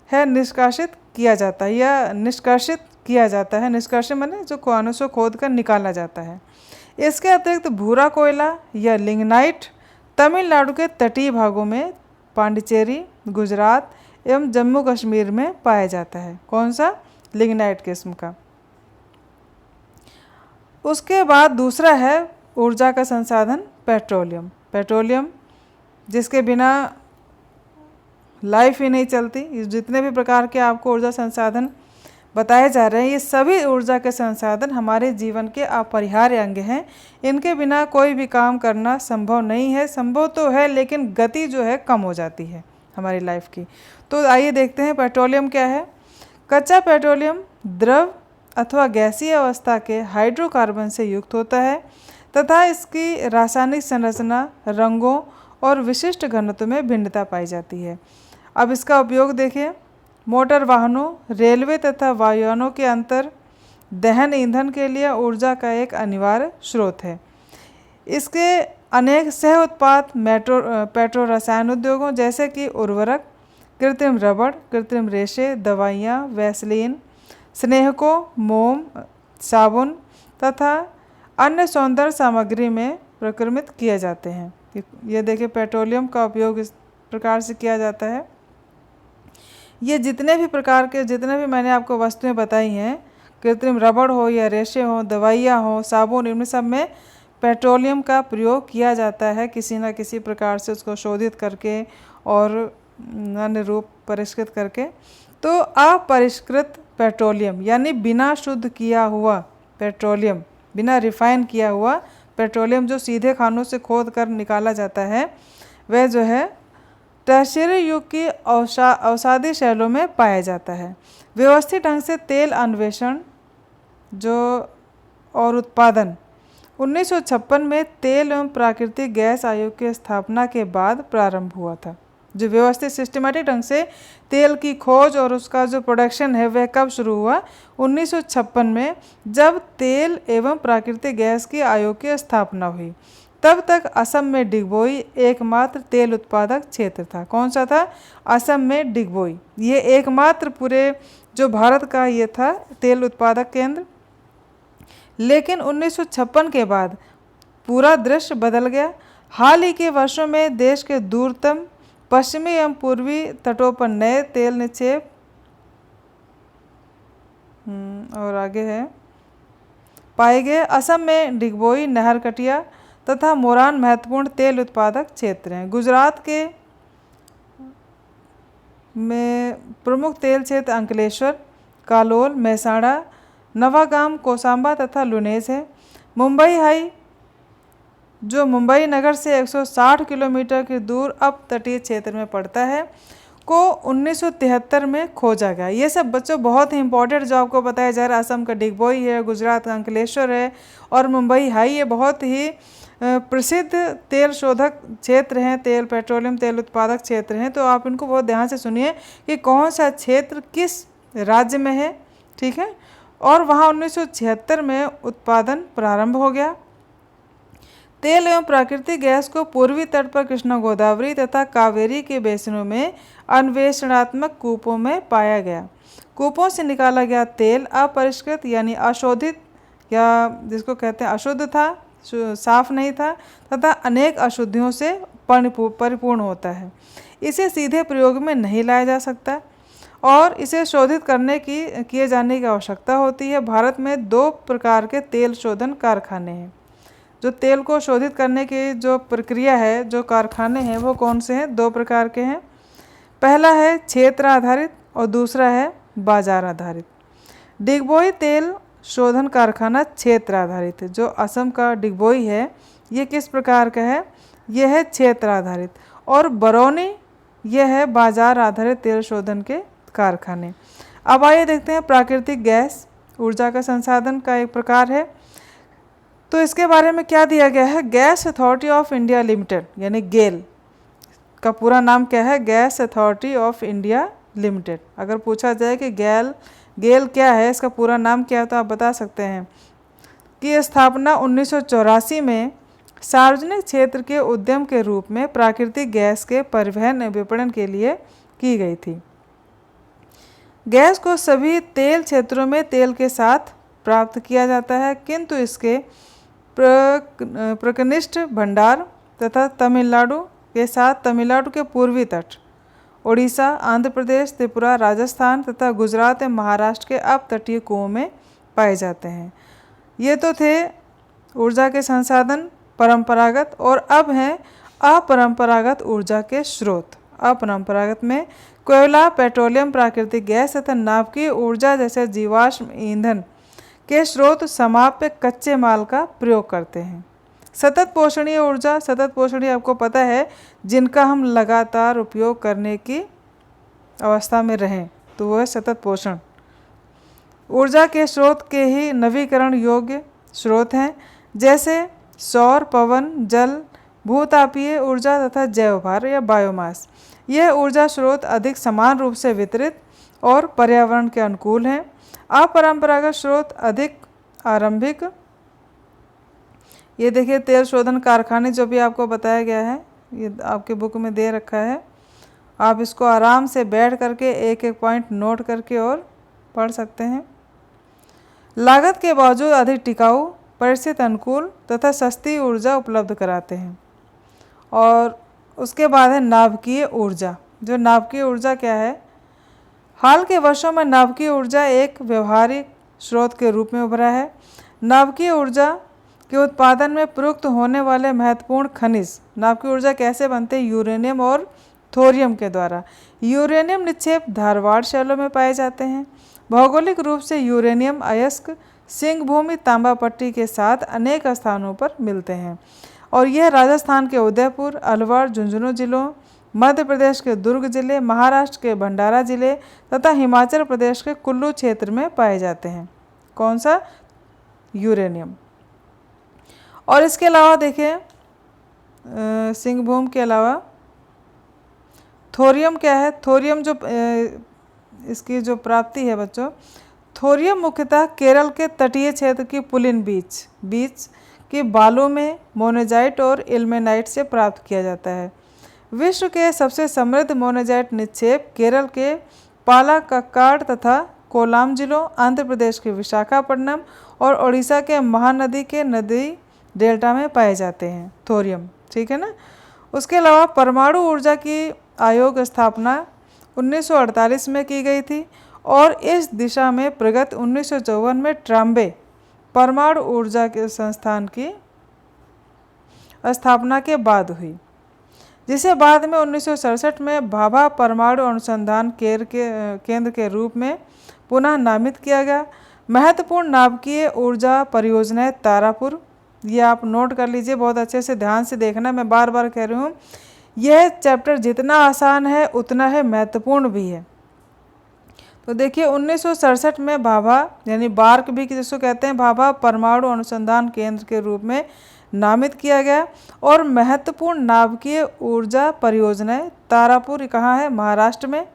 है निष्कासित किया जाता है या निष्कर्षित किया जाता है। निष्कर्षित माने जो कुआनों से खोद कर निकाला जाता है। इसके अतिरिक्त भूरा कोयला या लिग्नाइट तमिलनाडु के तटीय भागों में, पांडिचेरी, गुजरात एवं जम्मू कश्मीर में पाया जाता है। कौन सा? लिग्नाइट किस्म का। उसके बाद दूसरा है ऊर्जा का संसाधन पेट्रोलियम। पेट्रोलियम जिसके बिना लाइफ ही नहीं चलती। जितने भी प्रकार के आपको ऊर्जा संसाधन बताए जा रहे हैं ये सभी ऊर्जा के संसाधन हमारे जीवन के अपरिहार्य अंग हैं। इनके बिना कोई भी काम करना संभव नहीं है। संभव तो है लेकिन गति जो है कम हो जाती है हमारी लाइफ की। तो आइए देखते हैं पेट्रोलियम क्या है। कच्चा पेट्रोलियम द्रव अथवा गैसीय अवस्था के हाइड्रोकार्बन से युक्त होता है तथा इसकी रासायनिक संरचना, रंगों और विशिष्ट घनत्व में भिन्नता पाई जाती है। अब इसका उपयोग देखिए। मोटर वाहनों, रेलवे तथा वायुयानों के अंतर दहन ईंधन के लिए ऊर्जा का एक अनिवार्य स्रोत है। इसके अनेक सह उत्पाद पेट्रो रसायन उद्योगों जैसे कि उर्वरक, कृत्रिम रबड़, कृत्रिम रेशे, दवाइयाँ, वैसलीन, स्नेहकों, मोम, साबुन तथा अन्य सौंदर्य सामग्री में प्रक्रमित किए जाते हैं। ये देखिए पेट्रोलियम का उपयोग इस प्रकार से किया जाता है। ये जितने भी मैंने आपको वस्तुएं बताई हैं, कृत्रिम रबड़ हो या रेशे हो, दवाइयाँ हो, साबुन, इनमें सब में पेट्रोलियम का प्रयोग किया जाता है किसी न किसी प्रकार से उसको शोधित करके और अन्य रूप परिष्कृत करके। तो अपरिष्कृत पेट्रोलियम यानी बिना शुद्ध किया हुआ पेट्रोलियम, बिना रिफाइन किया हुआ पेट्रोलियम जो सीधे खानों से खोद कर निकाला जाता है, वह जो है टर्शियरी युग की अवसादी शैलों में पाया जाता है। व्यवस्थित ढंग से तेल अन्वेषण जो और उत्पादन 1956 में तेल एवं प्राकृतिक गैस आयोग की स्थापना के बाद प्रारंभ हुआ था। जो व्यवस्थित सिस्टमेटिक ढंग से तेल की खोज और उसका जो प्रोडक्शन है वह कब शुरू हुआ? 1956 में, जब तेल एवं प्राकृतिक गैस की आयोग की स्थापना हुई। तब तक असम में डिगबोई एकमात्र तेल उत्पादक क्षेत्र था। कौन सा था? असम में डिगबोई, ये एकमात्र पूरे जो भारत का ये था तेल उत्पादक केंद्र। लेकिन 1956 के बाद पूरा दृश्य बदल गया। हाल ही के वर्षों में देश के दूरतम पश्चिमी एवं पूर्वी तटों पर नए तेल निक्षेप और आगे है पाए गए। असम में डिगबोई, नहरकटिया तथा मोरान महत्वपूर्ण तेल उत्पादक क्षेत्र हैं। गुजरात के में प्रमुख तेल क्षेत्र अंकलेश्वर, कालोल, मेहसाणा, नवागाम, कोसांबा तथा लुनेज है। मुंबई जो मुंबई नगर से 160 किलोमीटर की दूर अप तटीय क्षेत्र में पड़ता है, को 1973 में खोजा गया। ये सब बच्चों बहुत ही इंपॉर्टेंट जो आपको बताया जा रहा है। असम का डिगबोई है, गुजरात का अंकलेश्वर है और मुंबई ये बहुत ही प्रसिद्ध तेल शोधक क्षेत्र हैं, तेल पेट्रोलियम तेल उत्पादक क्षेत्र हैं। तो आप इनको बहुत ध्यान से सुनिए कि कौन सा क्षेत्र किस राज्य में है, ठीक है। और वहाँ 1976 में उत्पादन प्रारंभ हो गया। तेल एवं प्राकृतिक गैस को पूर्वी तट पर कृष्णा गोदावरी तथा कावेरी के बेसिनों में अन्वेषणात्मक कूपों में पाया गया। कूपों से निकाला गया तेल अपरिष्कृत यानी अशोधित या जिसको कहते हैं अशुद्ध था, साफ नहीं था तथा अनेक अशुद्धियों से परिपूर्ण होता है। इसे सीधे प्रयोग में नहीं लाया जा सकता और इसे शोधित किए जाने की आवश्यकता होती है। भारत में 2 प्रकार के तेल शोधन कारखाने हैं। जो तेल को शोधित करने की जो प्रक्रिया है, जो कारखाने हैं, वो कौन से हैं? 2 प्रकार के हैं। पहला है क्षेत्र आधारित और दूसरा है बाजार आधारित। डिगबोई तेल शोधन कारखाना क्षेत्र आधारित है। जो असम का डिगबोई है ये किस प्रकार का है? यह है क्षेत्र आधारित। और बरौनी यह है बाजार आधारित तेल शोधन के कारखाने। अब आइए देखते हैं प्राकृतिक गैस ऊर्जा का संसाधन का एक प्रकार है। तो इसके बारे में क्या दिया गया है? Gas authority of India limited यानी गेल का पूरा नाम क्या है? Gas authority of India limited. अगर पूछा जाए कि गेल क्या है, इसका पूरा नाम क्या है, तो आप बता सकते हैं कि स्थापना 1984 में सार्वजनिक क्षेत्र के उद्यम के रूप में प्राकृतिक गैस के परिवहन एवं विपणन के लिए की गई थी। गैस को सभी तेल क्षेत्रों में तेल के साथ प्राप्त किया जाता है, किंतु इसके प्रकनिष्ठ भंडार तथा तमिलनाडु के साथ तमिलनाडु के पूर्वी तट, ओडिशा, आंध्र प्रदेश, त्रिपुरा, राजस्थान तथा गुजरात एवं महाराष्ट्र के अपतटीय कुओं में पाए जाते हैं। ये तो थे ऊर्जा के संसाधन परंपरागत, और अब हैं अपरंपरागत ऊर्जा के स्रोत। अपरंपरागत में कोयला, पेट्रोलियम, प्राकृतिक गैस तथा नाभिकीय ऊर्जा जैसे जीवाश्म ईंधन के स्रोत समाप्य कच्चे माल का प्रयोग करते हैं। सतत पोषणीय ऊर्जा, सतत पोषणीय आपको पता है जिनका हम लगातार उपयोग करने की अवस्था में रहें, तो वह सतत पोषण ऊर्जा के स्रोत के ही नवीकरण योग्य स्रोत हैं, जैसे सौर, पवन, जल, भूतापीय ऊर्जा तथा जैवभार या बायोमास। यह ऊर्जा स्रोत अधिक समान रूप से वितरित और पर्यावरण के अनुकूल हैं। अपरंपरागत स्रोत अधिक आरंभिक, ये देखिए तेल शोधन कारखाने जो भी आपको बताया गया है, ये आपके बुक में दे रखा है। आप इसको आराम से बैठ करके एक एक पॉइंट नोट करके और पढ़ सकते हैं। लागत के बावजूद अधिक टिकाऊ, परिस्थिति अनुकूल तथा सस्ती ऊर्जा उपलब्ध कराते हैं। और उसके बाद है नाभिकीय ऊर्जा। जो नाभिकीय ऊर्जा क्या है? हाल के वर्षों में नाभिकीय ऊर्जा एक व्यवहारिक स्रोत के रूप में उभरा है। नाभिकीय ऊर्जा के उत्पादन में प्रयुक्त होने वाले महत्वपूर्ण खनिज, नाभिकीय ऊर्जा कैसे बनते हैं? यूरेनियम और थोरियम के द्वारा। यूरेनियम निक्षेप धारवाड़ शैलों में पाए जाते हैं। भौगोलिक रूप से यूरेनियम अयस्क सिंहभूमि तांबा पट्टी के साथ अनेक स्थानों पर मिलते हैं और यह राजस्थान के उदयपुर, अलवर, झुंझुनू जिलों, मध्य प्रदेश के दुर्ग जिले, महाराष्ट्र के भंडारा जिले तथा हिमाचल प्रदेश के कुल्लू क्षेत्र में पाए जाते हैं। कौन सा? यूरेनियम। और इसके अलावा देखिए सिंहभूम के अलावा थोरियम क्या है? थोरियम जो इसकी जो प्राप्ति है बच्चों, थोरियम मुख्यतः केरल के तटीय क्षेत्र की पुलिन बीच के बालू में मोनेजाइट और इल्मेनाइट से प्राप्त किया जाता है। विश्व के सबसे समृद्ध मोनेजाइट निक्षेप केरल के पालाक्काड़ तथा कोल्लाम जिलों, आंध्र प्रदेश के विशाखापट्टनम और ओडिशा के महानदी के नदी डेल्टा में पाए जाते हैं थोरियम। ठीक है ना। उसके अलावा परमाणु ऊर्जा की आयोग स्थापना 1948 में की गई थी और इस दिशा में प्रगति 1954 में ट्राम्बे परमाणु ऊर्जा के संस्थान की स्थापना के बाद हुई, जिसे बाद में 1967 में भाभा परमाणु अनुसंधान केंद्र के रूप में पुनः नामित किया गया। महत्वपूर्ण नाभिकीय ऊर्जा परियोजनाएं तारापुर, ये आप नोट कर लीजिए, बहुत अच्छे से ध्यान से देखना, मैं बार बार कह रही हूँ यह चैप्टर जितना आसान है उतना है महत्वपूर्ण भी है। तो देखिए 1967 में भाभा यानी बार्क भी जिसको कहते हैं भाभा परमाणु अनुसंधान केंद्र के रूप में नामित किया गया और महत्वपूर्ण नाभिकीय ऊर्जा परियोजनाएं तारापुर कहाँ है? महाराष्ट्र में।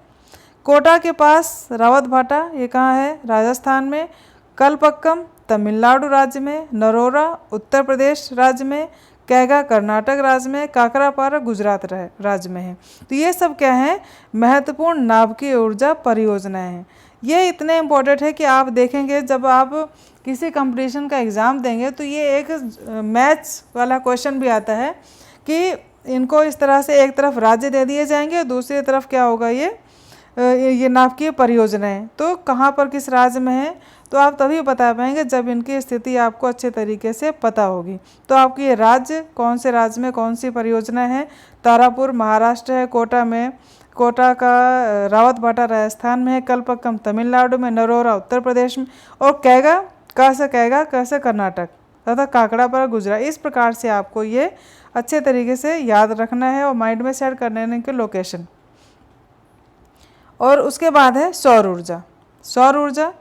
कोटा के पास रावतभाटा ये कहाँ है? राजस्थान में। कलपक्कम तमिलनाडु राज्य में। नरोरा उत्तर प्रदेश राज्य में। कैगा कर्नाटक राज्य में। काकरापारा गुजरात राज्य में है। तो ये सब क्या है? महत्वपूर्ण नाभिकीय ऊर्जा परियोजनाएं हैं। ये इतने इम्पोर्टेंट है कि आप देखेंगे जब आप किसी कंपटीशन का एग्ज़ाम देंगे तो ये एक मैथ्स वाला क्वेश्चन भी आता है कि इनको इस तरह से एक तरफ राज्य दे दिए जाएंगे और दूसरी तरफ क्या होगा ये नाभिकीय परियोजनाएं, तो कहाँ पर किस राज्य में है तो आप तभी बता पाएंगे जब इनकी स्थिति आपको अच्छे तरीके से पता होगी। तो आपकी ये राज्य कौन से राज्य में कौन सी परियोजना है? तारापुर महाराष्ट्र है। कोटा का रावतभाटा राजस्थान में है। कलपक्कम तमिलनाडु में। नरोरा उत्तर प्रदेश में। और कैगा कैसे कर्नाटक तथा काकड़ापारा गुजरात। इस प्रकार से आपको ये अच्छे तरीके से याद रखना है और माइंड में सेट करने के लोकेशन। और उसके बाद है सौर ऊर्जा। सौर ऊर्जा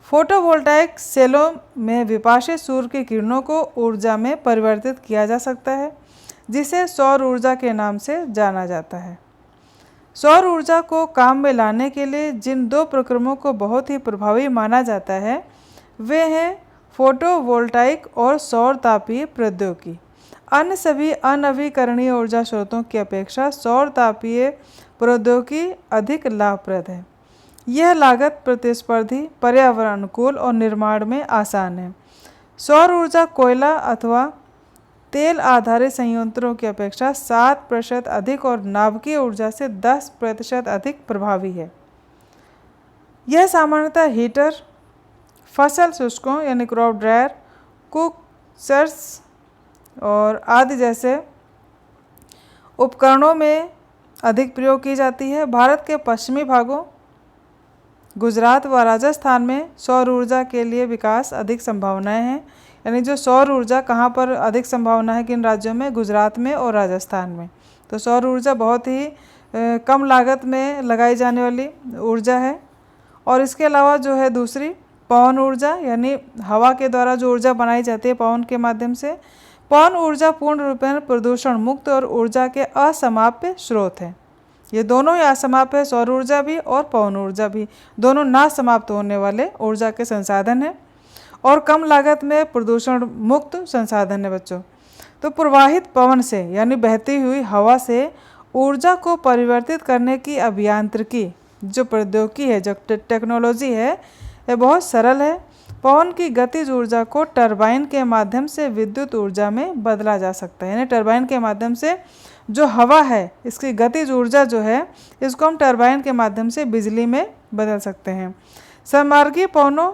फोटोवोल्टाइक सेलों में विपाशित सूर्य की किरणों को ऊर्जा में परिवर्तित किया जा सकता है, जिसे सौर ऊर्जा के नाम से जाना जाता है। सौर ऊर्जा को काम में लाने के लिए जिन दो प्रक्रमों को बहुत ही प्रभावी माना जाता है वे हैं फोटोवोल्टाइक और सौर तापीय प्रौद्योगिकी। अन्य सभी अनवीकरणीय ऊर्जा स्रोतों की अपेक्षा सौर तापीय प्रौद्योगिकी अधिक लाभप्रद है। यह लागत प्रतिस्पर्धी, पर्यावरण अनुकूल और निर्माण में आसान है। सौर ऊर्जा कोयला अथवा तेल आधारित संयंत्रों की अपेक्षा 7% अधिक और नाभिकीय ऊर्जा से 10% अधिक प्रभावी है। यह सामान्यतः हीटर, फसल शुष्कों यानी क्रॉप ड्रायर, कुकर्स और आदि जैसे उपकरणों में अधिक प्रयोग की जाती है। भारत के पश्चिमी भागों गुजरात व राजस्थान में सौर ऊर्जा के लिए विकास अधिक संभावनाएं हैं। यानी जो सौर ऊर्जा कहाँ पर अधिक संभावना है, किन राज्यों में? गुजरात में और राजस्थान में। तो सौर ऊर्जा बहुत ही कम लागत में लगाई जाने वाली ऊर्जा है। और इसके अलावा जो है दूसरी पवन ऊर्जा, यानी हवा के द्वारा जो ऊर्जा बनाई जाती है पवन के माध्यम से। पवन ऊर्जा पूर्ण रूपेण प्रदूषण मुक्त और ऊर्जा के असमाप्य स्रोत है। ये दोनों ही असमाप्य है, सौर ऊर्जा भी और पवन ऊर्जा भी, दोनों ना समाप्त होने वाले ऊर्जा के संसाधन हैं और कम लागत में प्रदूषण मुक्त संसाधन है बच्चों। तो प्रवाहित पवन से यानी बहती हुई हवा से ऊर्जा को परिवर्तित करने की अभियांत्रिकी जो प्रौद्योगिकी है, जो टेक्नोलॉजी है, यह बहुत सरल है। पवन की गतिज ऊर्जा को टरबाइन के माध्यम से विद्युत ऊर्जा में बदला जा सकता है। यानी टरबाइन के माध्यम से जो हवा है इसकी गतिज ऊर्जा जो है इसको हम टरबाइन के माध्यम से बिजली में बदल सकते हैं। सममार्गी पवनों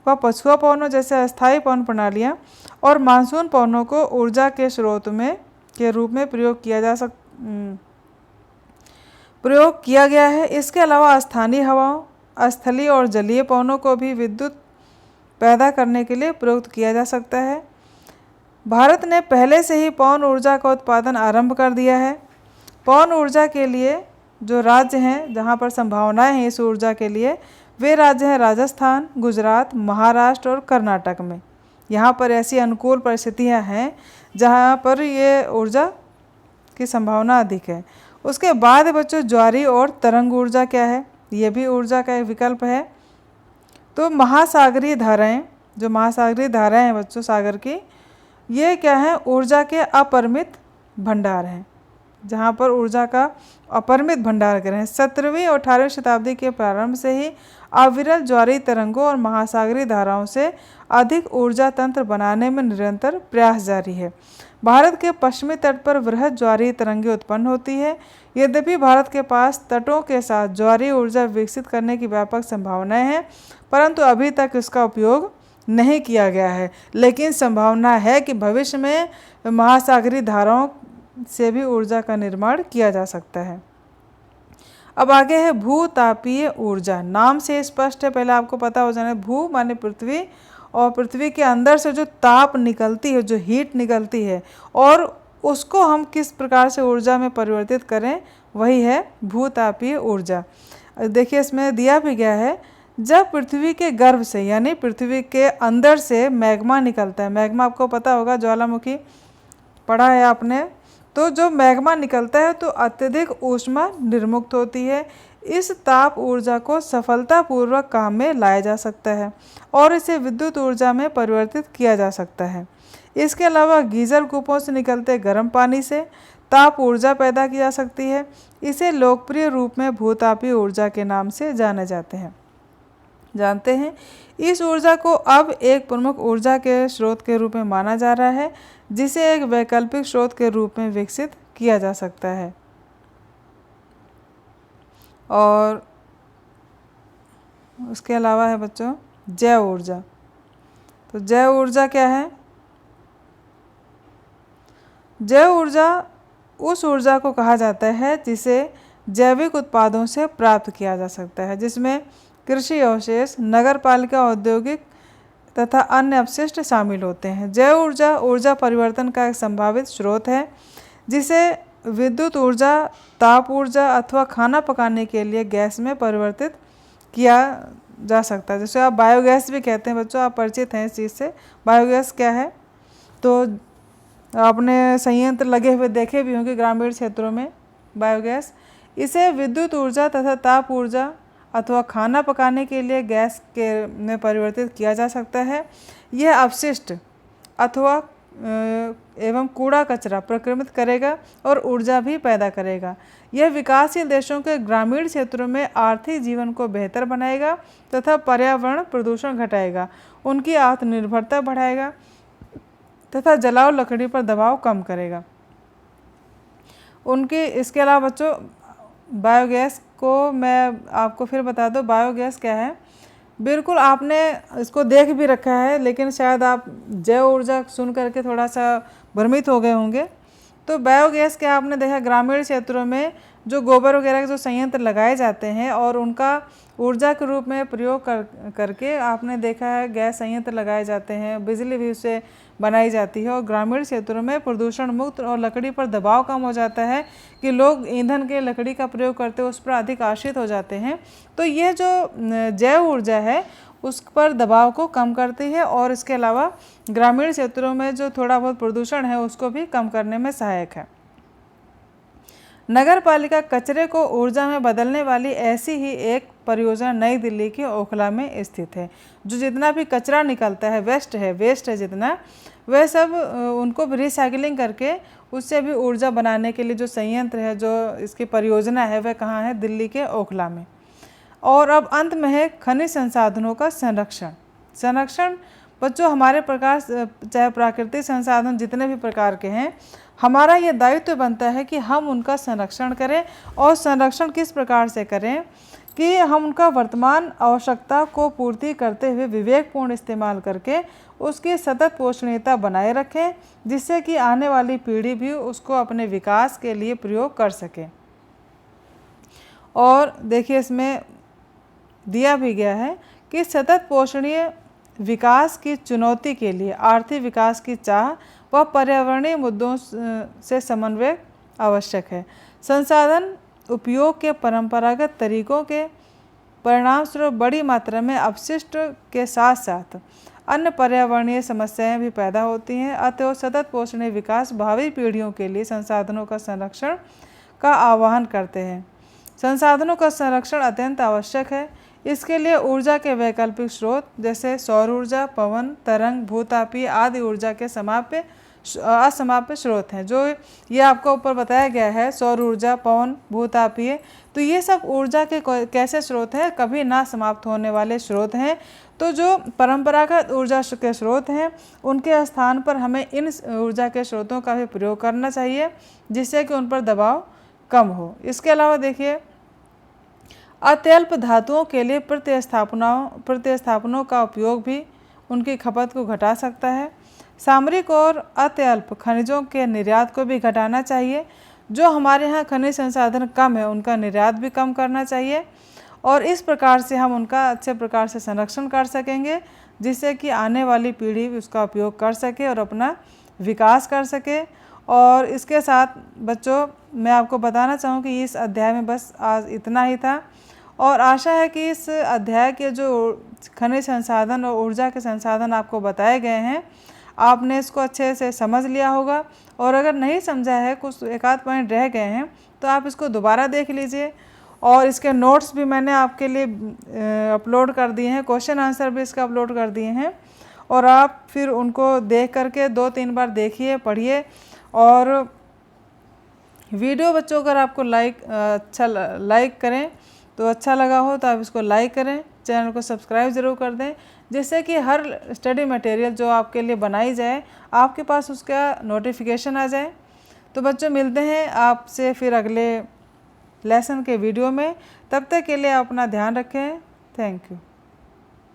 व पछुआ पवनों जैसे अस्थायी पवन प्रणालियाँ और मानसून पवनों को ऊर्जा के स्रोत में के रूप में प्रयोग किया गया है। इसके अलावा स्थानीय हवाओं, स्थलीय और जलीय पवनों को भी विद्युत पैदा करने के लिए प्रयुक्त किया जा सकता है। भारत ने पहले से ही पवन ऊर्जा का उत्पादन आरंभ कर दिया है। पवन ऊर्जा के लिए जो राज्य हैं जहाँ पर संभावनाएं हैं इस ऊर्जा के लिए, वे राज्य हैं राजस्थान, गुजरात, महाराष्ट्र और कर्नाटक में। यहाँ पर ऐसी अनुकूल परिस्थितियाँ हैं जहाँ पर ये ऊर्जा की संभावना अधिक है। उसके बाद बच्चों ज्वारीय और तरंग ऊर्जा क्या है, ये भी ऊर्जा का एक विकल्प है। तो महासागरीय धाराएं, जो महासागरीय धाराएं हैं बच्चों सागर की, ये क्या है, ऊर्जा के अपरिमित भंडार हैं, जहाँ पर ऊर्जा का अपरिमित भंडार करें। 17वीं और 18वीं शताब्दी के प्रारंभ से ही अविरल ज्वारीय तरंगों और महासागरीय धाराओं से अधिक ऊर्जा तंत्र बनाने में निरंतर प्रयास जारी है। भारत के पश्चिमी तट पर वृहद ज्वारीय तरंगें उत्पन्न होती है। यद्यपि भारत के पास तटों के साथ ज्वारीय ऊर्जा विकसित करने की व्यापक संभावनाएं हैं, परंतु अभी तक इसका उपयोग नहीं किया गया है। लेकिन संभावना है कि भविष्य में महासागरीय धाराओं से भी ऊर्जा का निर्माण किया जा सकता है। अब आगे है भूतापीय ऊर्जा। नाम से स्पष्ट है, पहले आपको पता हो जाना, भू माने पृथ्वी, और पृथ्वी के अंदर से जो ताप निकलती है, जो हीट निकलती है, और उसको हम किस प्रकार से ऊर्जा में परिवर्तित करें, वही है भूतापीय ऊर्जा। देखिए इसमें दिया भी गया है, जब पृथ्वी के गर्भ से यानी पृथ्वी के अंदर से मैग्मा निकलता है, मैग्मा आपको पता होगा, ज्वालामुखी पढ़ा है आपने, तो जो मैग्मा निकलता है तो अत्यधिक ऊष्मा निर्मुक्त होती है। इस ताप ऊर्जा को सफलतापूर्वक काम में लाया जा सकता है और इसे विद्युत ऊर्जा में परिवर्तित किया जा सकता है। इसके अलावा गीजर कूपों से निकलते गर्म पानी से ताप ऊर्जा पैदा की जा सकती है। इसे लोकप्रिय रूप में भूतापीय ऊर्जा के नाम से जानते हैं। इस ऊर्जा को अब एक प्रमुख ऊर्जा के स्रोत के रूप में माना जा रहा है, जिसे एक वैकल्पिक स्रोत के रूप में विकसित किया जा सकता है। और उसके अलावा है बच्चों जैव ऊर्जा। तो जैव ऊर्जा क्या है? जैव ऊर्जा उस ऊर्जा को कहा जाता है जिसे जैविक उत्पादों से प्राप्त किया जा सकता है, जिसमें कृषि अवशेष, नगरपालिका, औद्योगिक तथा अन्य अपशिष्ट शामिल होते हैं। जैव ऊर्जा ऊर्जा परिवर्तन का एक संभावित स्रोत है, जिसे विद्युत ऊर्जा, ताप ऊर्जा अथवा खाना पकाने के लिए गैस में परिवर्तित किया जा सकता है। जैसे आप बायोगैस भी कहते हैं बच्चों, आप परिचित हैं इस चीज़ से। बायोगैस क्या है? तो आपने संयंत्र लगे हुए देखे भी होंगे ग्रामीण क्षेत्रों में बायोगैस। इसे विद्युत ऊर्जा तथा ताप ऊर्जा अथवा खाना पकाने के लिए गैस के में परिवर्तित किया जा सकता है। यह अपशिष्ट अथवा एवं कूड़ा कचरा प्रक्रमित करेगा और ऊर्जा भी पैदा करेगा। यह विकासशील देशों के ग्रामीण क्षेत्रों में आर्थिक जीवन को बेहतर बनाएगा तथा पर्यावरण प्रदूषण घटाएगा, उनकी आत्मनिर्भरता बढ़ाएगा तथा जलाऊ लकड़ी पर दबाव कम करेगा। इसके अलावा बच्चों बायोगैस को मैं आपको फिर बता दूं, बायोगैस क्या है। बिल्कुल आपने इसको देख भी रखा है, लेकिन शायद आप जैव ऊर्जा सुन करके थोड़ा सा भ्रमित हो गए होंगे। तो बायोगैस क्या आपने देखा, ग्रामीण क्षेत्रों में जो गोबर वगैरह के जो संयंत्र लगाए जाते हैं और उनका ऊर्जा के रूप में प्रयोग करके आपने देखा है गैस संयंत्र लगाए जाते हैं, बिजली भी उससे बनाई जाती है और ग्रामीण क्षेत्रों में प्रदूषण मुक्त और लकड़ी पर दबाव कम हो जाता है कि लोग ईंधन के लकड़ी का प्रयोग करते हैं उस पर अधिक आश्रित हो जाते हैं। तो यह जो जैव ऊर्जा है उस पर दबाव को कम करती है और इसके अलावा ग्रामीण क्षेत्रों में जो थोड़ा बहुत प्रदूषण है उसको भी कम करने में सहायक है। नगर पालिका कचरे को ऊर्जा में बदलने वाली ऐसी ही एक परियोजना नई दिल्ली के ओखला में स्थित है। जो जितना भी कचरा निकलता है, वेस्ट है जितना, वह सब उनको रिसाइकलिंग करके उससे भी ऊर्जा बनाने के लिए जो संयंत्र है, जो इसकी परियोजना है, वह कहाँ है? दिल्ली के ओखला में। और अब अंत में है खनिज संसाधनों का संरक्षण। बच्चों हमारे प्रकार चाहे प्राकृतिक संसाधन जितने भी प्रकार के हैं, हमारा ये दायित्व बनता है कि हम उनका संरक्षण करें, और संरक्षण किस प्रकार से करें कि हम उनका वर्तमान आवश्यकता को पूर्ति करते हुए विवेकपूर्ण इस्तेमाल करके उसकी सतत पोषणीयता बनाए रखें, जिससे कि आने वाली पीढ़ी भी उसको अपने विकास के लिए प्रयोग कर सके। और देखिए इसमें दिया भी गया है कि सतत पोषणीय विकास की चुनौती के लिए आर्थिक विकास की चाह व पर्यावरणीय मुद्दों से समन्वय आवश्यक है। संसाधन उपयोग के परंपरागत तरीकों के परिणामस्वरूप बड़ी मात्रा में अपशिष्ट के साथ साथ अन्य पर्यावरणीय समस्याएं भी पैदा होती हैं। अतः सतत पोषणीय विकास भावी पीढ़ियों के लिए संसाधनों का संरक्षण का आह्वान करते हैं। संसाधनों का संरक्षण अत्यंत आवश्यक है। इसके लिए ऊर्जा के वैकल्पिक स्रोत जैसे सौर ऊर्जा, पवन, तरंग, भूतापीय आदि ऊर्जा के असमाप्य स्रोत हैं, जो ये आपको ऊपर बताया गया है, सौर ऊर्जा, पवन, भूतापीय, तो ये सब ऊर्जा के कैसे स्रोत हैं, कभी ना समाप्त होने वाले स्रोत हैं। तो जो परंपरागत ऊर्जा के स्रोत हैं उनके स्थान पर हमें इन ऊर्जा के स्रोतों का भी प्रयोग करना चाहिए, जिससे कि उन पर दबाव कम हो। इसके अलावा देखिए अत्यल्प धातुओं के लिए प्रतिस्थापनों का उपयोग भी उनकी खपत को घटा सकता है। सामरिक और अत्यल्प खनिजों के निर्यात को भी घटाना चाहिए। जो हमारे यहाँ खनिज संसाधन कम है उनका निर्यात भी कम करना चाहिए, और इस प्रकार से हम उनका अच्छे प्रकार से संरक्षण कर सकेंगे, जिससे कि आने वाली पीढ़ी भी उसका उपयोग कर सके और अपना विकास कर सके। और इसके साथ बच्चों मैं आपको बताना चाहूँ कि इस अध्याय में बस आज इतना ही था, और आशा है कि इस अध्याय के जो खनिज संसाधन और ऊर्जा के संसाधन आपको बताए गए हैं आपने इसको अच्छे से समझ लिया होगा। और अगर नहीं समझा है, कुछ एक आध पॉइंट रह गए हैं, तो आप इसको दोबारा देख लीजिए। और इसके नोट्स भी मैंने आपके लिए अपलोड कर दिए हैं, क्वेश्चन आंसर भी इसका अपलोड कर दिए हैं, और आप फिर उनको देख करके 2-3 बार देखिए, पढ़िए। और वीडियो बच्चों अगर आपको लाइक करें तो अच्छा लगा हो तो आप इसको लाइक करें, चैनल को सब्सक्राइब ज़रूर कर दें, जिससे कि हर स्टडी मटेरियल जो आपके लिए बनाई जाए आपके पास उसका नोटिफिकेशन आ जाए। तो बच्चों मिलते हैं आपसे फिर अगले लेसन के वीडियो में। तब तक के लिए आप अपना ध्यान रखें। Thank you.